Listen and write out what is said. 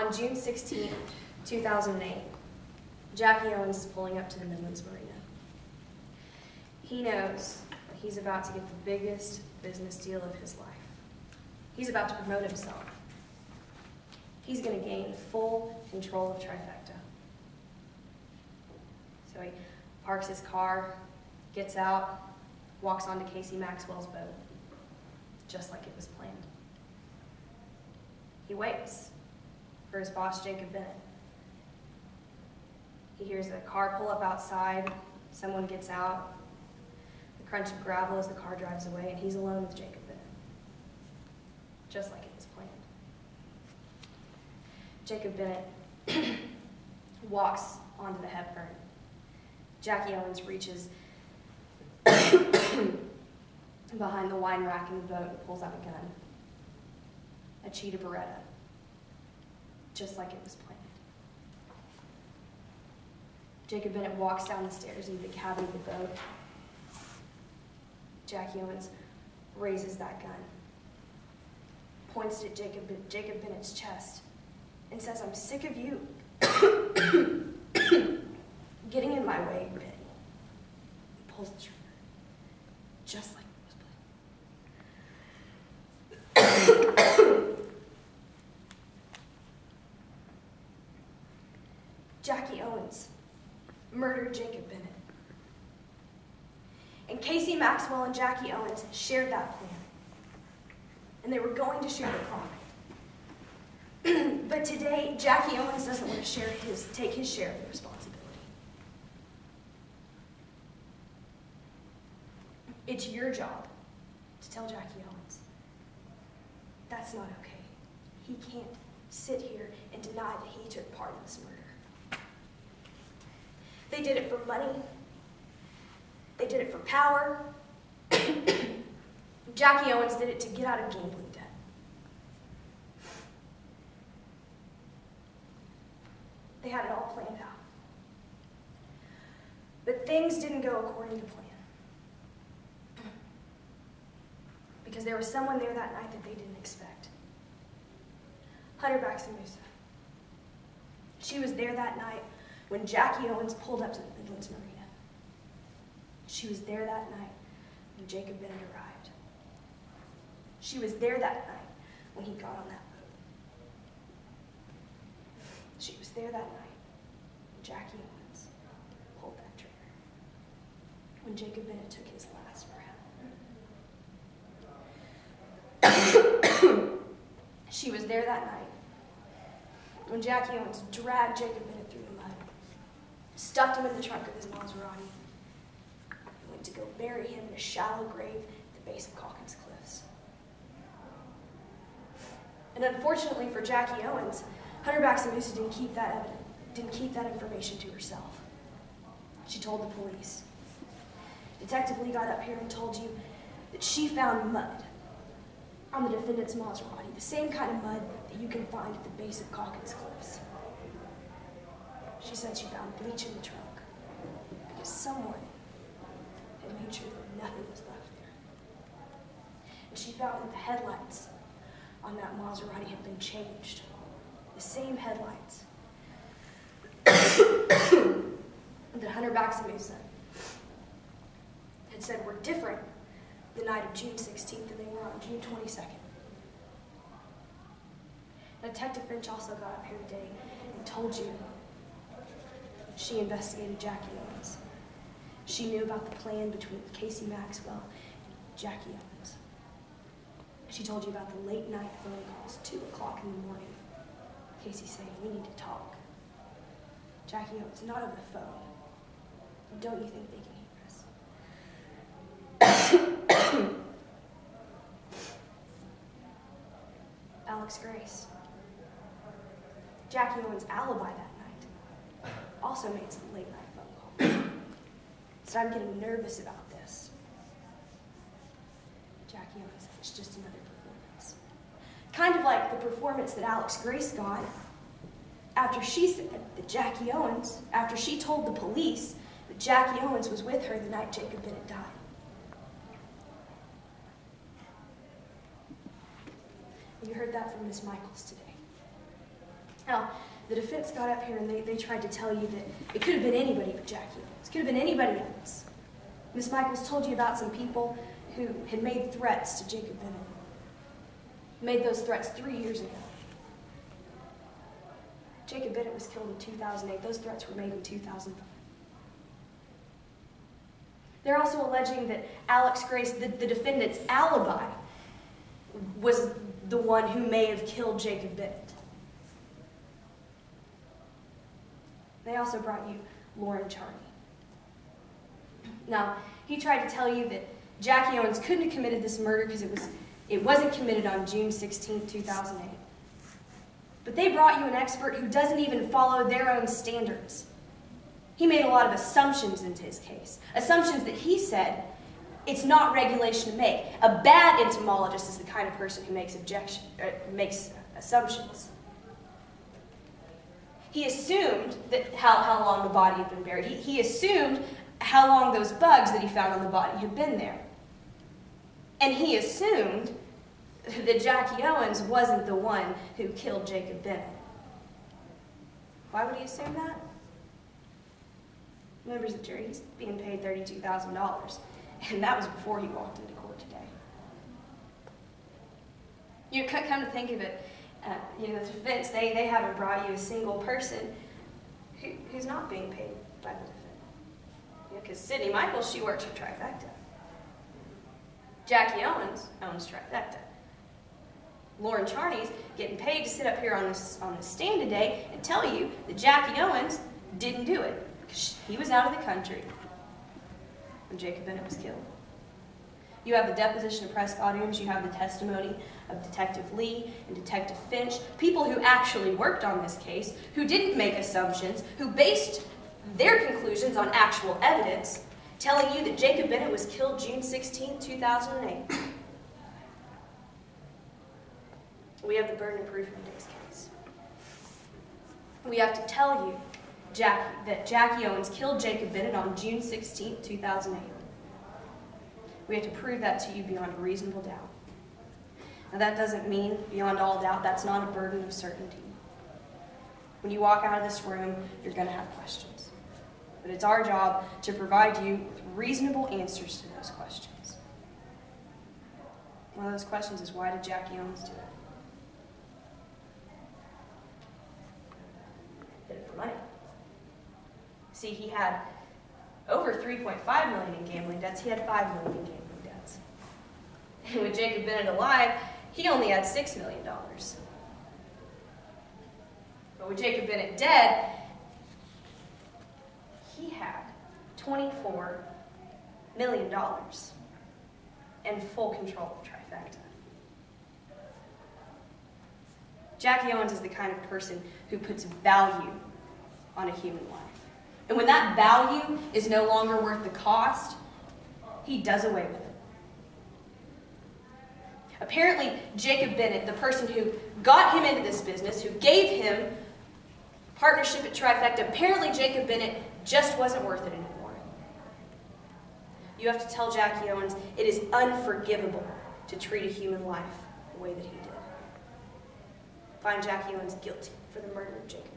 On June 16, 2008, Jackie Owens is pulling up to the Midlands Marina. He knows he's about to get the biggest business deal of his life. He's about to promote himself. He's going to gain full control of Trifecta. So he parks his car, gets out, walks onto Casey Maxwell's boat, just like it was planned. He waits for his boss, Jacob Bennett. He hears a car pull up outside, someone gets out, the crunch of gravel as the car drives away, and he's alone with Jacob Bennett, just like it was planned. Jacob Bennett walks onto the Hepburn. Jackie Owens reaches behind the wine rack in the boat and pulls out a gun, a cheetah Beretta, just like it was planned. Jacob Bennett walks down the stairs into the cabin of the boat. Jackie Owens raises that gun, points it at Jacob Bennett's chest, and says, "I'm sick of you getting in my way, Benny." He pulls the trigger, just like it was planned. Jackie Owens murdered Jacob Bennett. And Casey Maxwell and Jackie Owens shared that plan. And they were going to share the profit. But today, Jackie Owens doesn't want to take his share of the responsibility. It's your job to tell Jackie Owens, that's not okay. He can't sit here and deny that he took part in this murder. They did it for money. They did it for power. Jackie Owens did it to get out of gambling debt. They had it all planned out. But things didn't go according to plan. Because there was someone there that night that they didn't expect. Hunter Baxamusa. She was there that night when Jackie Owens pulled up to the Midlands Marina. She was there that night when Jacob Bennett arrived. She was there that night when he got on that boat. She was there that night when Jackie Owens pulled that trigger. When Jacob Bennett took his last breath. She was there that night when Jackie Owens dragged Jacob Bennett through the mud, stuffed him in the trunk of his Maserati, and went to go bury him in a shallow grave at the base of Calkins Cliffs. And unfortunately for Jackie Owens, Hunter Baxamusa didn't keep that information to herself. She told the police. Detective Lee got up here and told you that she found mud on the defendant's Maserati, the same kind of mud that you can find at the base of Calkins Cliffs. She said she found bleach in the trunk because someone had made sure that nothing was left there. And she found that the headlights on that Maserati had been changed. The same headlights that Hunter Baxamusa had said were different the night of June 16th than they were on June 22nd. Detective Finch also got up here today and told you she investigated Jackie Owens. She knew about the plan between Casey Maxwell and Jackie Owens. She told you about the late night phone calls, 2 o'clock in the morning. Casey saying, "We need to talk." Jackie Owens, not over the phone. Don't you think they can hear us? Alex Grace. Jackie Owens' alibi that night also made some late night phone calls. Said, "I'm getting nervous about this." Jackie Owens said, "It's just another performance." Kind of like the performance that Alex Grace got after she said that Jackie Owens, after she told the police that Jackie Owens was with her the night Jacob Bennett died. You heard that from Miss Michaels today. Now, the defense got up here and they tried to tell you that it could have been anybody but Jackie Owens. It could have been anybody else. Miss Michaels told you about some people who had made threats to Jacob Bennett. Made those threats 3 years ago. Jacob Bennett was killed in 2008. Those threats were made in 2005. They're also alleging that Alex Grace, the defendant's alibi, was the one who may have killed Jacob Bennett. They also brought you Lauren Charney. Now, he tried to tell you that Jackie Owens couldn't have committed this murder because it wasn't committed on June 16, 2008. But they brought you an expert who doesn't even follow their own standards. He made a lot of assumptions into his case. Assumptions that he said it's not regulation to make. A bad entomologist is the kind of person who makes assumptions. He assumed that how long the body had been buried. He assumed how long those bugs that he found on the body had been there. And he assumed that Jackie Owens wasn't the one who killed Jacob Bennett. Why would he assume that? Members of the jury, he's being paid $32,000, and that was before he walked into court today. You come to think of it, the defense, they haven't brought you a single person who's not being paid by the defendant. Because Sydney Michaels, she works for Trifecta. Jackie Owens owns Trifecta. Lauren Charney's getting paid to sit up here on this stand today and tell you that Jackie Owens didn't do it because he was out of the country when Jacob Bennett was killed. You have the deposition of Prescott Adams, you have the testimony of Detective Lee and Detective Finch, people who actually worked on this case, who didn't make assumptions, who based their conclusions on actual evidence, telling you that Jacob Bennett was killed June 16, 2008. We have the burden of proof in today's case. We have to tell you that Jackie Owens killed Jacob Bennett on June 16, 2008. We have to prove that to you beyond a reasonable doubt. Now that doesn't mean beyond all doubt. That's not a burden of certainty. When you walk out of this room, you're going to have questions. But it's our job to provide you with reasonable answers to those questions. One of those questions is, why did Jackie Owens do it? Did it for money. See, he had over $3.5 million in gambling debts. He had $5 million in gambling debts. And with Jacob Bennett alive, he only had $6 million. But with Jacob Bennett dead, he had $24 million and full control of Trifecta. Jackie Owens is the kind of person who puts value on a human life. And when that value is no longer worth the cost, he does away with it. Apparently, Jacob Bennett, the person who got him into this business, who gave him partnership at Trifecta, apparently Jacob Bennett just wasn't worth it anymore. You have to tell Jackie Owens it is unforgivable to treat a human life the way that he did. Find Jackie Owens guilty for the murder of Jacob.